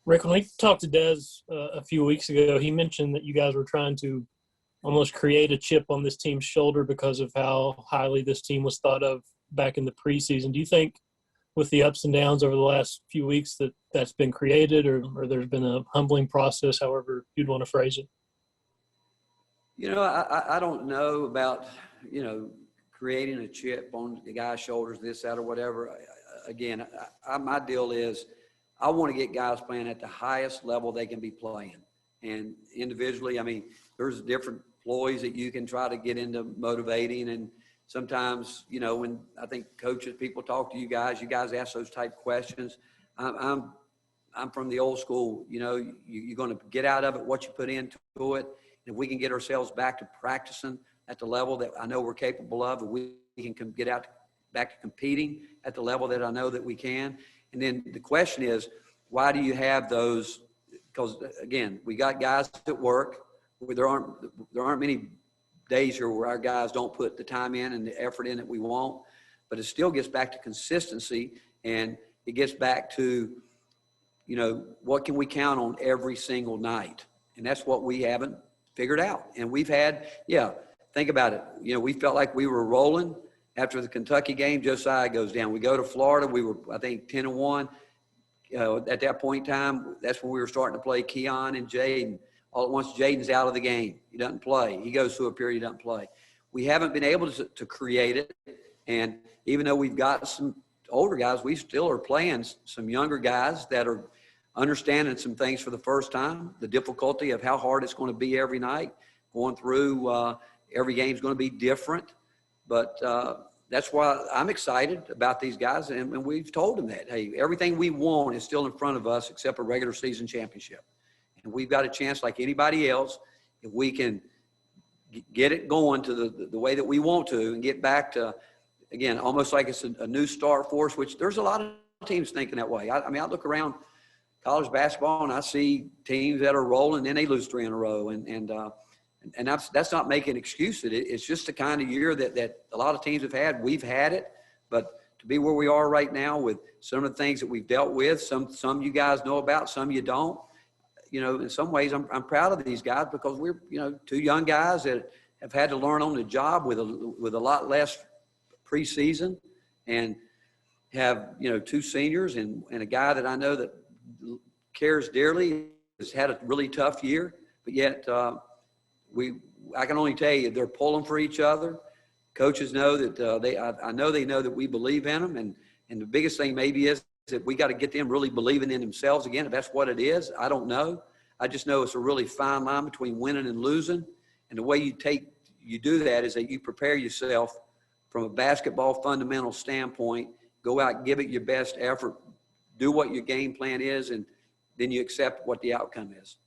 Rick, when we talked to Des a few weeks ago, he mentioned that you guys were trying to almost create a chip on this team's shoulder because of how highly this team was thought of back in the preseason. Do you think with the ups and downs over the last few weeks that that's been created, or there's been a humbling process, however you'd want to phrase it? I don't know about, creating a chip on the guy's shoulders, this, that, or whatever. My deal is I want to get guys playing at the highest level they can be playing. And individually, there's different ploys that you can try to get into motivating. And sometimes, when I think coaches, people talk to you guys ask those type questions. I'm from the old school, you're going to get out of it what you put into it. If we can get ourselves back to practicing at the level that I know we're capable of, and we can get back to competing at the level that I know that we can. And then the question is, why do you have those? Because again, we got guys at work. There aren't many days here where our guys don't put the time in and the effort in that we want. But it still gets back to consistency, and it gets back to, what can we count on every single night? And that's what we haven't figured out. And we've had, think about it. We felt like we were rolling after the Kentucky game. Josiah goes down. We go to Florida. We were, I think, 10-1. At that point in time, that's when we were starting to play Keon and Jaden. All at once, Jaden's out of the game. He doesn't play. He goes through a period he doesn't play. We haven't been able to create it. And even though we've got some older guys, we still are playing some younger guys that are understanding some things for the first time, the difficulty of how hard it's going to be every night, going through every game is going to be different. But that's why I'm excited about these guys, and we've told them that, hey, everything we want is still in front of us except a regular season championship. And we've got a chance like anybody else if we can get it going to the way that we want to and get back to, again, almost like it's a new start for us, which there's a lot of teams thinking that way. I look around college basketball and I see teams that are rolling, then they lose 3 in a row. And that's not making an excuse. It's just the kind of year that a lot of teams have had. We've had it, but to be where we are right now with some of the things that we've dealt with, some you guys know about, some you don't. In some ways, I'm proud of these guys because we're, 2 young guys that have had to learn on the job with a lot less preseason, and have 2 seniors and a guy that I know that cares dearly, has had a really tough year, but yet I can only tell you they're pulling for each other. Coaches know that I know they know that we believe in them, and the biggest thing maybe is that we got to get them really believing in themselves again. If that's what it is, I don't know. I just know it's a really fine line between winning and losing, and the way you do that is that you prepare yourself from a basketball fundamental standpoint. Go out, give it your best effort, do what your game plan is, and then you accept what the outcome is.